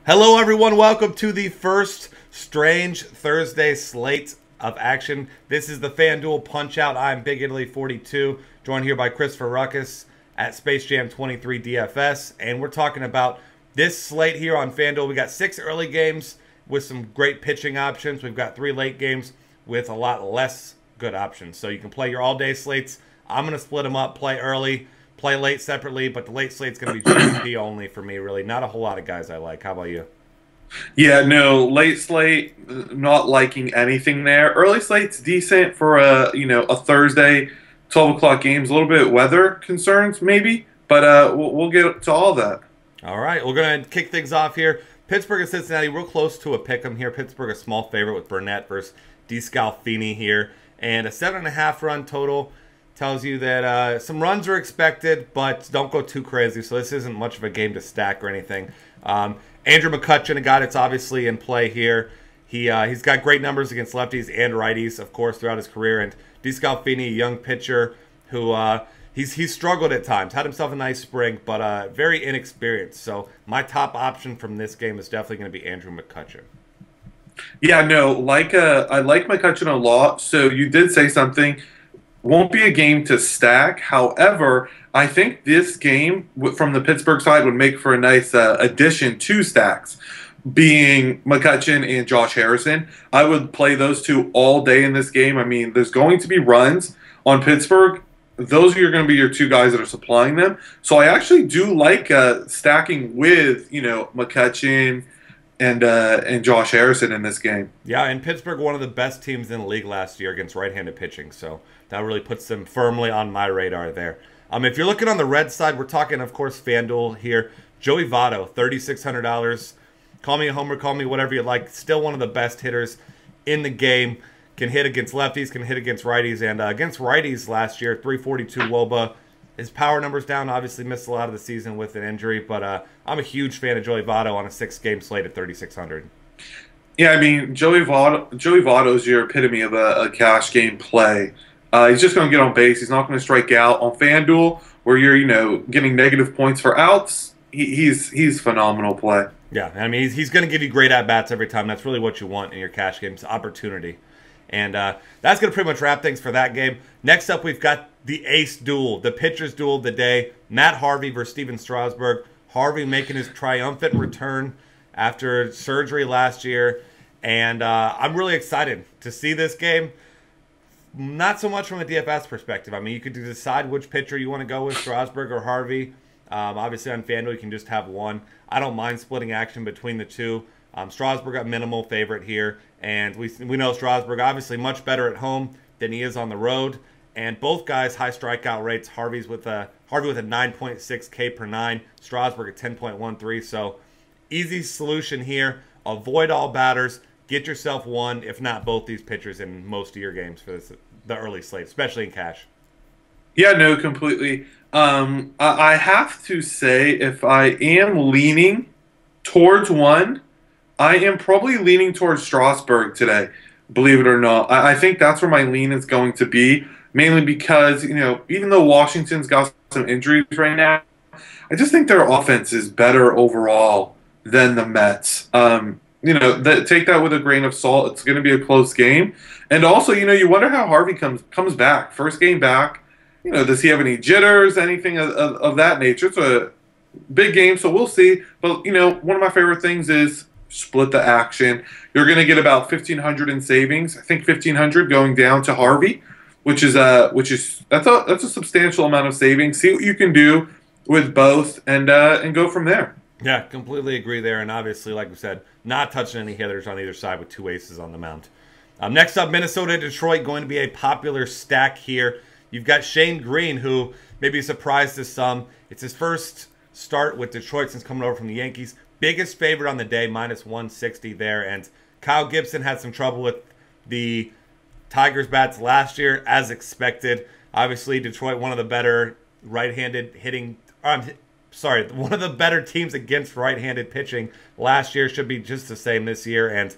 Hello, everyone. Welcome to the first Strange Thursday slate of action. This is the FanDuel Punchout. I'm Big Italy 42, joined here by Christopher Ruckus at Space Jam 23 DFS, and we're talking about this slate here on FanDuel. We got 6 early games with some great pitching options. We've got 3 late games with a lot less good options. So you can play your all-day slates. I'm going to split them up, play early, play late separately, but the late slate's going to be GPP only for me, really. Not a whole lot of guys I like. How about you? Yeah, no, late slate, not liking anything there. Early slate's decent for a Thursday, 12 o'clock games. A little bit weather concerns maybe, but we'll get to all that. All right, we're going to kick things off here. Pittsburgh and Cincinnati, real close to a pick 'em here. Pittsburgh a small favorite with Burnett versus DeScalfini here, and a 7.5 run total tells you that some runs are expected, but don't go too crazy. So this isn't much of a game to stack or anything. Andrew McCutchen, a guy that's obviously in play here. He's got great numbers against lefties and righties, of course, throughout his career. And DeScalfini, a young pitcher who he's struggled at times. Had himself a nice spring, but very inexperienced. So my top option from this game is definitely going to be Andrew McCutchen. Yeah, no, I like McCutchen a lot. So you did say something. Won't be a game to stack. However, I think this game from the Pittsburgh side would make for a nice addition to stacks, being McCutchen and Josh Harrison. I would play those two all day in this game. I mean, there's going to be runs on Pittsburgh. Those are going to be your two guys that are supplying them. So I actually do like stacking with, McCutchen and Josh Harrison in this game. Yeah, and Pittsburgh, one of the best teams in the league last year against right-handed pitching. So that really puts them firmly on my radar there. If you're looking on the red side, we're talking, of course, FanDuel here. Joey Votto, $3,600. Call me a homer, call me whatever you like. Still one of the best hitters in the game. Can hit against lefties, can hit against righties. And against righties last year, 342 WOBA. His power number's down. Obviously missed a lot of the season with an injury. But I'm a huge fan of Joey Votto on a 6-game slate at 3,600. Yeah, I mean, Joey Votto is your epitome of a cash game play. He's just going to get on base. He's not going to strike out. On FanDuel, where you're getting negative points for outs, he's phenomenal play. Yeah, I mean, he's going to give you great at-bats every time. That's really what you want in your cash games, opportunity. And that's going to pretty much wrap things for that game. Next up, we've got the ace duel, the pitcher's duel of the day. Matt Harvey versus Steven Strasburg. Harvey making his triumphant return after surgery last year. And I'm really excited to see this game. Not so much from a DFS perspective. I mean, you could decide which pitcher you want to go with, Strasburg or Harvey. Obviously, on FanDuel, you can just have one. I don't mind splitting action between the two. Strasburg a minimal favorite here. And we know Strasburg obviously much better at home than he is on the road. And both guys high strikeout rates. Harvey with a 9.6 K per 9. Strasburg at 10.13. So easy solution here. Avoid all batters. Get yourself one, if not both these pitchers in most of your games for the early slate, especially in cash. Yeah, no, completely. I have to say, if I am leaning towards one, I am probably leaning towards Strasburg today, believe it or not. I think that's where my lean is going to be, mainly because, even though Washington's got some injuries right now, I just think their offense is better overall than the Mets. Take that with a grain of salt. It's going to be a close game. And also, you wonder how Harvey comes back. First game back. Does he have any jitters, anything of that nature? It's a big game, so we'll see. But, one of my favorite things is split the action. You're going to get about 1,500 in savings. I think 1,500 going down to Harvey, that's a substantial amount of savings. See what you can do with both and go from there. Yeah, completely agree there. And obviously, like we said, not touching any hitters on either side with 2 aces on the mound. Next up, Minnesota, Detroit, going to be a popular stack here. You've got Shane Green, who may be a surprise to some. It's his first start with Detroit since coming over from the Yankees. Biggest favorite on the day, minus 160 there. And Kyle Gibson had some trouble with the Tigers' bats last year, as expected. Obviously, Detroit, one of the better right-handed hitting... one of the better teams against right-handed pitching last year. Should be just the same this year. And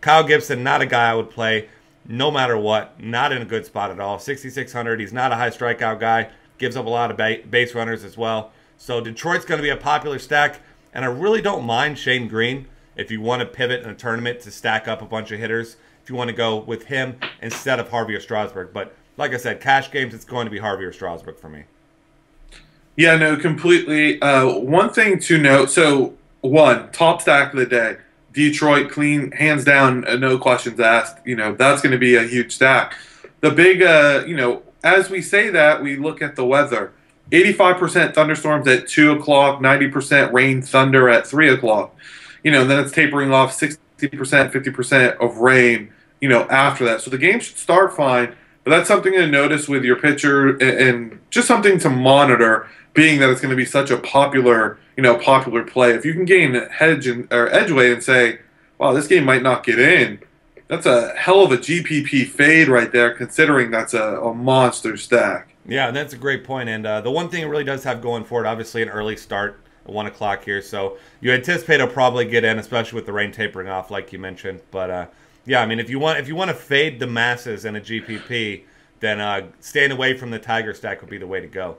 Kyle Gibson, not a guy I would play no matter what. Not in a good spot at all. 6,600. He's not a high strikeout guy. Gives up a lot of base runners as well. So Detroit's going to be a popular stack. And I really don't mind Shane Green if you want to pivot in a tournament to stack up a bunch of hitters. If you want to go with him instead of Harvey or Strasburg. But like I said, cash games, it's going to be Harvey or Strasburg for me. Yeah, no, completely. One thing to note, so one, top stack of the day. Detroit, clean, hands down, no questions asked. That's going to be a huge stack. The big, as we say that, we look at the weather. 85% thunderstorms at 2 o'clock, 90% rain, thunder at 3 o'clock. And then it's tapering off 60%, 50% of rain, after that. So the game should start fine, but that's something to notice with your pitcher and just something to monitor, being that it's going to be such a popular play. If you can gain edgeway and say, wow, this game might not get in, that's a hell of a GPP fade right there, considering that's a monster stack. Yeah, that's a great point. And the one thing it really does have going for it, obviously an early start at 1 o'clock here. So you anticipate it'll probably get in, especially with the rain tapering off, like you mentioned. But yeah, I mean, if you want to fade the masses in a GPP, then staying away from the Tiger stack would be the way to go.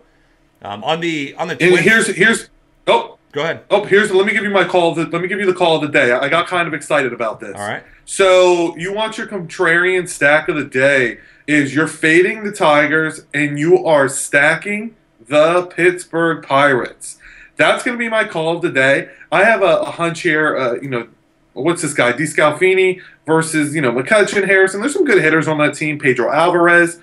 On the Twins, here's go ahead. Let me give you the call of the day. I got kind of excited about this. All right. So you want your contrarian stack of the day is you're fading the Tigers and you are stacking the Pittsburgh Pirates. That's going to be my call of the day. I have a hunch here. What's this guy? DeScalfini versus McCutchen, Harrison. There's some good hitters on that team. Pedro Alvarez.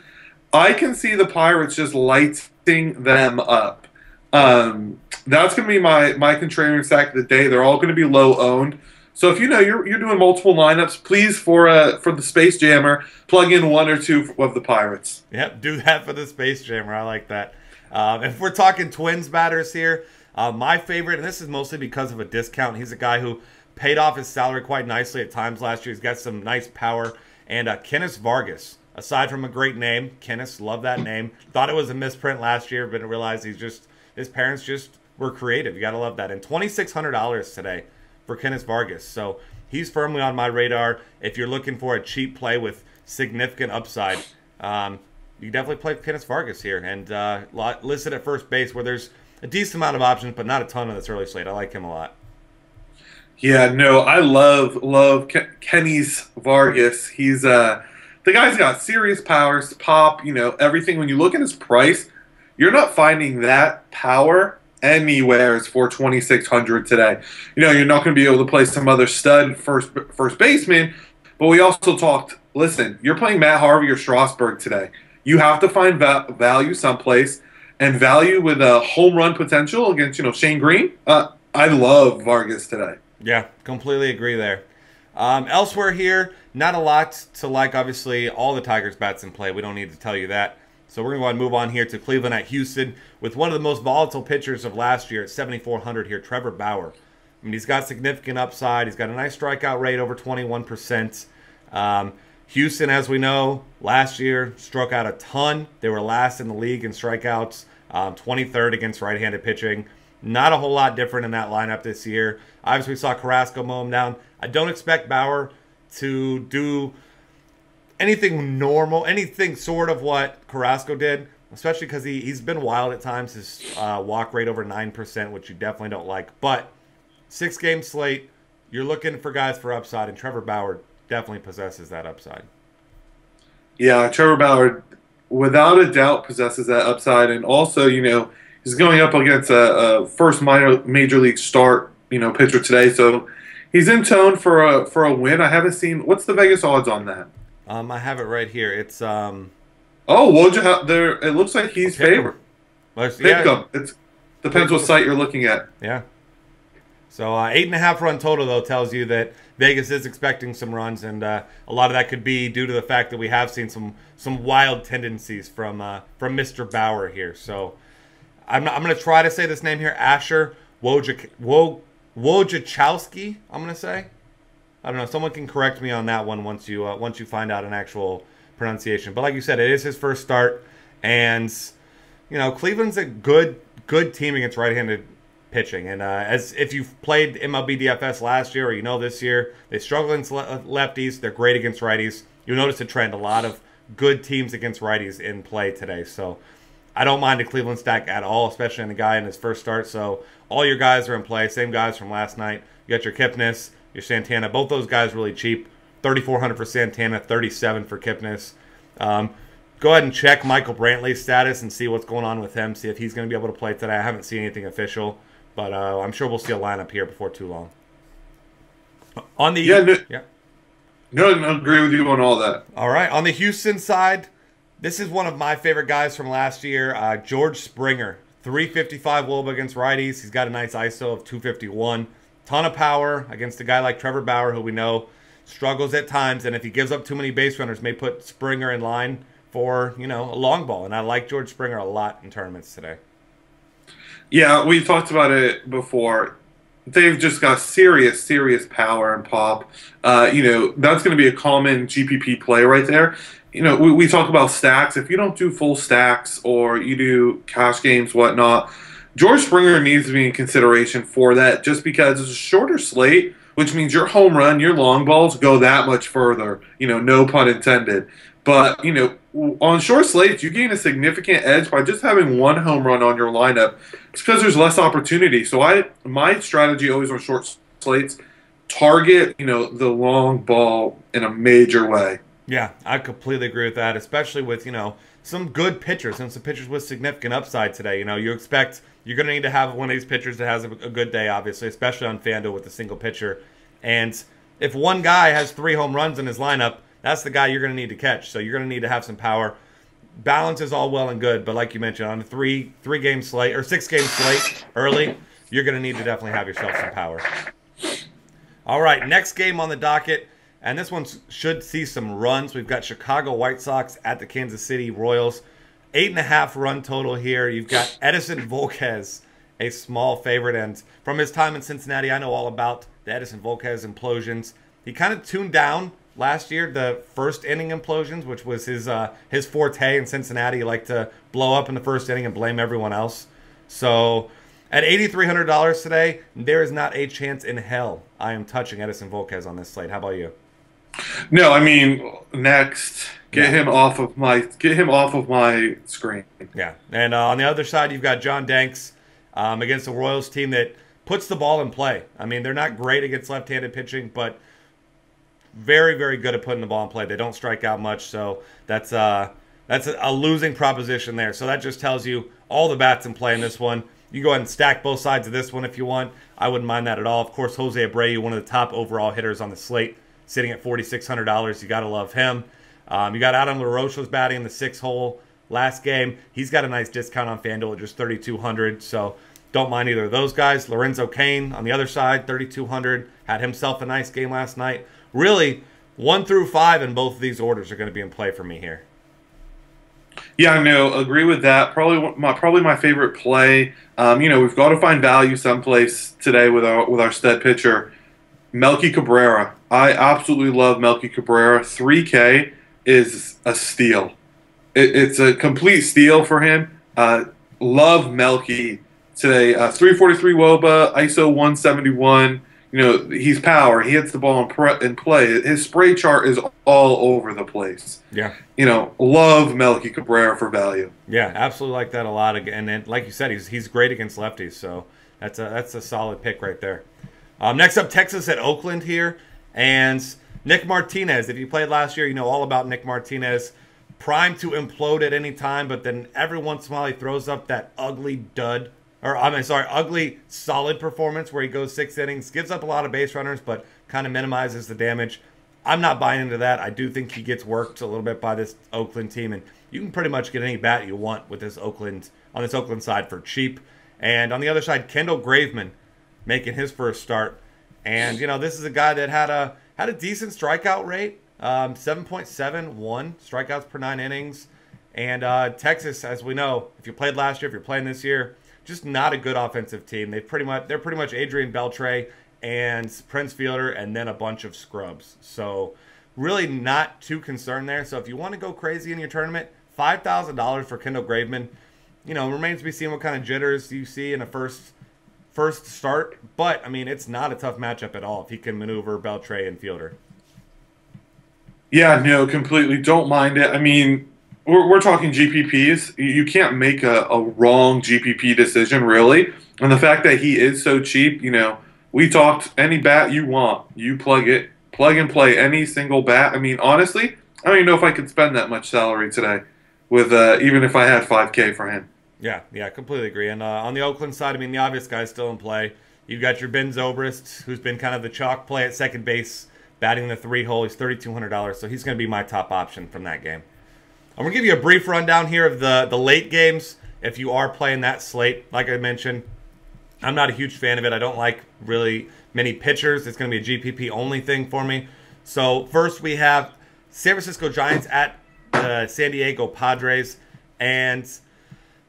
I can see the Pirates just lighting them up. That's going to be my contrarian stack of the day. They're all going to be low owned. So if you're doing multiple lineups, please for the Space Jammer, plug in 1 or 2 of the Pirates. Yep, do that for the Space Jammer. I like that. If we're talking Twins batters here, my favorite, and this is mostly because of a discount, he's a guy who paid off his salary quite nicely at times last year. He's got some nice power. And Kenneth Vargas, aside from a great name, Kenneth, love that name. Thought it was a misprint last year, but realized his parents just were creative. You got to love that. And $2,600 today for Kenneth Vargas. So he's firmly on my radar. If you're looking for a cheap play with significant upside, you definitely play Kenneth Vargas here. And listed at first base where there's a decent amount of options, but not a ton on this early slate. I like him a lot. Yeah, no, I love Kenny's Vargas. He's the guy's got serious powers, pop, everything. When you look at his price, you're not finding that power anywhere for $2,600 today. You're not going to be able to play some other stud first baseman, but we also talked, listen, you're playing Matt Harvey or Strasburg today. You have to find value someplace, and value with a home run potential against, Shane Green. I love Vargas today. Yeah, completely agree there. Elsewhere here, not a lot to like. Obviously, all the Tigers bats in play. We don't need to tell you that. So we're going to move on here to Cleveland at Houston with one of the most volatile pitchers of last year at 7,400 here, Trevor Bauer. I mean, he's got significant upside. He's got a nice strikeout rate, over 21%. Houston, as we know, last year struck out a ton. They were last in the league in strikeouts, 23rd against right-handed pitching. Not a whole lot different in that lineup this year. Obviously, we saw Carrasco mow him down. I don't expect Bauer to do anything normal, anything sort of what Carrasco did, especially because he's been wild at times. His walk rate over 9%, which you definitely don't like. But 6-game slate, you're looking for guys for upside, and Trevor Bauer definitely possesses that upside. Yeah, Trevor Bauer, without a doubt, possesses that upside. And also, he's going up against a first major league start, pitcher today. So he's in tone for a win. I haven't seen, what's the Vegas odds on that? I have it right here. It's oh, Woj there. It looks like he's favored. Pick him. It depends what site you're looking at. Yeah. So 8.5 run total though tells you that Vegas is expecting some runs, and a lot of that could be due to the fact that we have seen some wild tendencies from Mr. Bauer here. So I'm going to try to say this name here, Asher Wojciechowski. I'm going to say. I don't know. Someone can correct me on that one once you find out an actual pronunciation. But like you said, it is his first start, and Cleveland's a good team against right-handed pitching. And as if you've played MLB DFS last year or this year, they struggle against lefties. They're great against righties. You'll notice a trend. A lot of good teams against righties in play today. So I don't mind a Cleveland stack at all, especially on the guy in his first start. So all your guys are in play. Same guys from last night. You got your Kipnis, your Santana. Both those guys really cheap. 3,400 for Santana, 37 for Kipnis. Go ahead and check Michael Brantley's status and see what's going on with him. See if he's going to be able to play today. I haven't seen anything official, but I'm sure we'll see a lineup here before too long. On the No, I agree with you on all that. All right, on the Houston side, this is one of my favorite guys from last year, George Springer. 355 WOBA against righties. He's got a nice ISO of 251. Ton of power against a guy like Trevor Bauer, who we know struggles at times, and if he gives up too many base runners, may put Springer in line for, a long ball. And I like George Springer a lot in tournaments today. Yeah, we talked about it before. They've just got serious power and pop. That's going to be a common GPP play right there. We talk about stacks. If you don't do full stacks or you do cash games, whatnot, George Springer needs to be in consideration for that just because it's a shorter slate, which means your home run, your long balls go that much further, no pun intended. But, on short slates, you gain a significant edge by just having one home run on your lineup. It's because there's less opportunity. So my strategy always on short slates, target, the long ball in a major way. Yeah, I completely agree with that, especially with, some good pitchers and some pitchers with significant upside today. You expect you're going to need to have one of these pitchers that has a good day, obviously, especially on FanDuel with a single pitcher. And if one guy has 3 home runs in his lineup, that's the guy you're going to need to catch. So you're going to need to have some power. Balance is all well and good, but like you mentioned, on a 3-game slate or 6-game slate early, you're going to need to definitely have yourself some power. All right, next game on the docket, and this one should see some runs. We've got Chicago White Sox at the Kansas City Royals. 8.5 run total here. You've got Edison Volquez, a small favorite, and from his time in Cincinnati, I know all about the Edison Volquez implosions. He kind of tuned down last year, the first inning implosions, which was his forte in Cincinnati. He liked to blow up in the first inning and blame everyone else. So at $8,300 today, there is not a chance in hell I am touching Edison Volquez on this slate. How about you? No, I mean, next, get him off of my screen. Yeah, and on the other side, you've got John Danks against the Royals team that puts the ball in play. I mean, they're not great against left-handed pitching, but very, very good at putting the ball in play. They don't strike out much, so that's a losing proposition there. So that just tells you all the bats in play in this one. You go ahead and stack both sides of this one if you want. I wouldn't mind that at all. Of course, Jose Abreu, one of the top overall hitters on the slate, sitting at $4,600. You got to love him. You got Adam LaRoche was batting in the 6th hole last game. He's got a nice discount on FanDuel at just $3,200, so don't mind either of those guys. Lorenzo Cain on the other side, $3,200. Had himself a nice game last night. Really, 1 through 5 in both of these orders are going to be in play for me here. Yeah, no, agree with that. Probably my favorite play. We've got to find value someplace today with our stud pitcher, Melky Cabrera. I absolutely love Melky Cabrera. 3K is a steal. It's a complete steal for him. Love Melky today. 343 WOBA, ISO 171. He's power. He hits the ball in play. His spray chart is all over the place. Yeah. Love Melky Cabrera for value. Yeah, absolutely like that a lot. And then, like you said, he's great against lefties. So that's a solid pick right there. Next up, Texas at Oakland here. And Nick Martinez. If you played last year, you know all about Nick Martinez. Primed to implode at any time, but then every once in a while he throws up that ugly ugly solid performance where he goes 6 innings, gives up a lot of base runners, but kind of minimizes the damage. I'm not buying into that. I do think he gets worked a little bit by this Oakland team, and you can pretty much get any bat you want with this Oakland side for cheap. And on the other side, Kendall Graveman making his first start, and this is a guy that had a decent strikeout rate, 7.71 strikeouts per 9 innings, and Texas, as we know, if you played last year, if you're playing this year, just not a good offensive team. They're pretty much Adrian Beltre and Prince Fielder and then a bunch of scrubs. So really not too concerned there. So if you want to go crazy in your tournament, $5,000 for Kendall Graveman. Remains to be seen what kind of jitters you see in a first start. But, I mean, it's not a tough matchup at all if he can maneuver Beltre and Fielder. Yeah, no, completely. Don't mind it. I mean, we're talking GPPs. You can't make a wrong GPP decision, really. And the fact that he is so cheap, we talked any bat you want, you plug and play any single bat. I mean, honestly, I don't even know if I could spend that much salary today with even if I had 5K for him. Yeah, completely agree. And on the Oakland side, I mean, the obvious guy's still in play. You've got your Ben Zobrist, who's been kind of the chalk play at second base, batting the 3-hole. He's $3,200, so he's going to be my top option from that game. I'm going to give you a brief rundown here of the late games if you are playing that slate. Like I mentioned, I'm not a huge fan of it. I don't like really many pitchers. It's going to be a GPP only thing for me. So first we have San Francisco Giants at San Diego Padres. And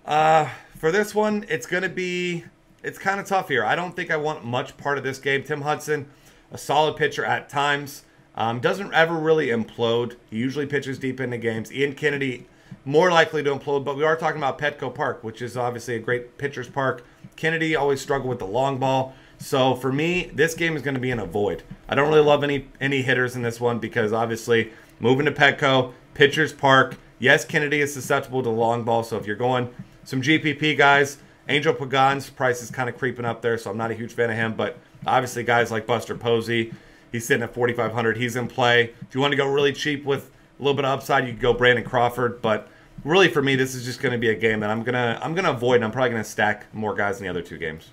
for this one, it's kind of tough here. I don't think I want much part of this game. Tim Hudson, a solid pitcher at times. Doesn't ever really implode. He usually pitches deep into games. Ian Kennedy, more likely to implode, but we are talking about Petco Park, which is obviously a great pitcher's park. Kennedy always struggled with the long ball. So for me, this game is going to be in a void. I don't really love any hitters in this one because obviously moving to Petco, pitcher's park. Yes, Kennedy is susceptible to the long ball, so if you're going some GPP guys, Angel Pagan's price is kind of creeping up there, so I'm not a huge fan of him, but obviously guys like Buster Posey, he's sitting at 4,500. He's in play. If you want to go really cheap with a little bit of upside, you can go Brandon Crawford. But really, for me, this is just going to be a game that I'm gonna avoid. And I'm probably going to stack more guys in the other two games.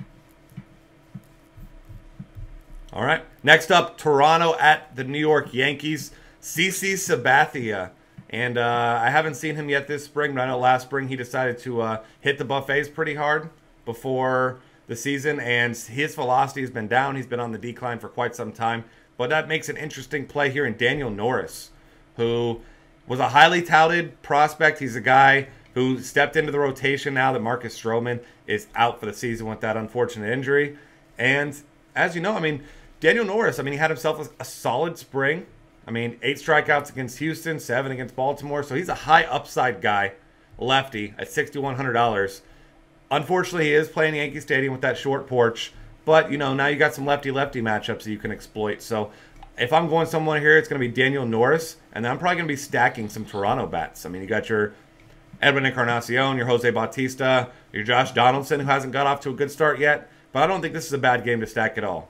All right. Next up, Toronto at the New York Yankees. CC Sabathia. And I haven't seen him yet this spring, but I know last spring he decided to hit the buffets pretty hard before the season, and his velocity has been down. He's been on the decline for quite some time. But that makes an interesting play here in Daniel Norris, who was a highly touted prospect. He's a guy who stepped into the rotation now that Marcus Stroman is out for the season with that unfortunate injury. And as you know, I mean, Daniel Norris, I mean, he had himself a solid spring. I mean, 8 strikeouts against Houston, 7 against Baltimore. So he's a high upside guy, lefty, at $6,100. Unfortunately, he is playing Yankee Stadium with that short porch. But, now you got some lefty-lefty matchups that you can exploit. So if I'm going someone here, it's going to be Daniel Norris. And then I'm probably going to be stacking some Toronto bats. I mean, you got your Edwin Encarnacion, your Jose Bautista, your Josh Donaldson, who hasn't got off to a good start yet. But I don't think this is a bad game to stack at all.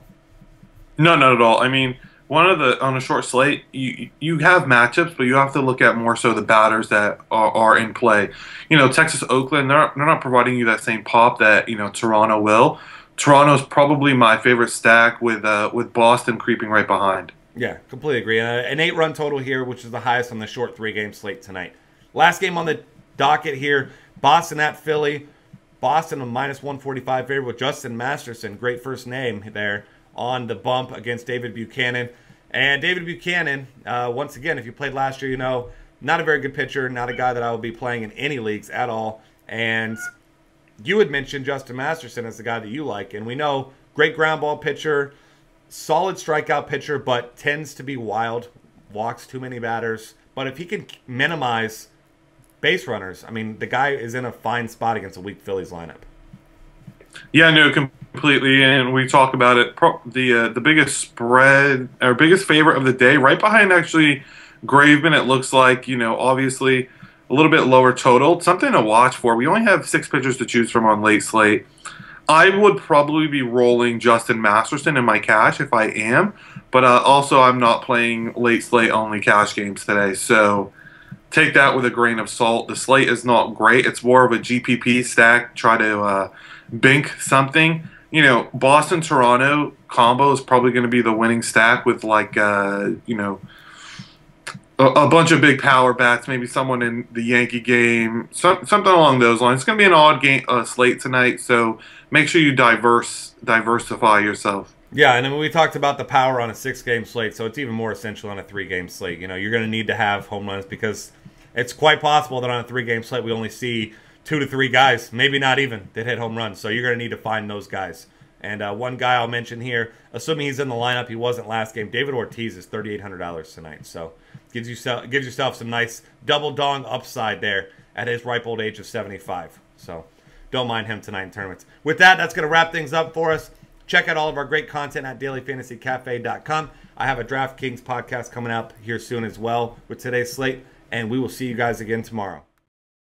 No, not at all. I mean, on a short slate, you have matchups, but you have to look at more so the batters that are in play. Texas Oakland, they're not providing you that same pop that Toronto will. Toronto's probably my favorite stack with Boston creeping right behind. Yeah, completely agree. An 8-run total here, which is the highest on the short 3-game slate tonight. Last game on the docket here, Boston at Philly. Boston a -145 favorite with Justin Masterson, great first name there, on the bump against David Buchanan. And David Buchanan, once again, if you played last year, not a very good pitcher, not a guy that I will be playing in any leagues at all. And you had mentioned Justin Masterson as the guy that you like. And we know, great ground ball pitcher, solid strikeout pitcher, but tends to be wild, walks too many batters. But if he can minimize base runners, I mean, the guy is in a fine spot against a weak Phillies lineup. Yeah, no, completely. And we talk about it. The biggest spread, or biggest favorite of the day, right behind actually Graveman, it looks like, obviously a little bit lower total. Something to watch for. We only have 6 pitchers to choose from on late slate. I would probably be rolling Justin Masterson in my cash if I am, but also I'm not playing late slate only cash games today. So take that with a grain of salt. The slate is not great. It's more of a GPP stack. Try to bink something. Boston Toronto combo is probably going to be the winning stack with a bunch of big power bats, maybe someone in the Yankee game, something along those lines. It's going to be an odd game slate tonight, so make sure you diversify yourself. Yeah, and then we talked about the power on a 6-game slate, so it's even more essential on a 3-game slate. You're going to need to have home runs because it's quite possible that on a 3-game slate we only see 2 to 3 guys, maybe not even, that hit home runs. So you're going to need to find those guys. And one guy I'll mention here, assuming he's in the lineup, he wasn't last game, David Ortiz is $3,800 tonight. So gives yourself some nice double dong upside there at his ripe old age of 75. So don't mind him tonight in tournaments. With that, that's going to wrap things up for us. Check out all of our great content at dailyfantasycafe.com. I have a DraftKings podcast coming up here soon as well with today's slate. and we will see you guys again tomorrow.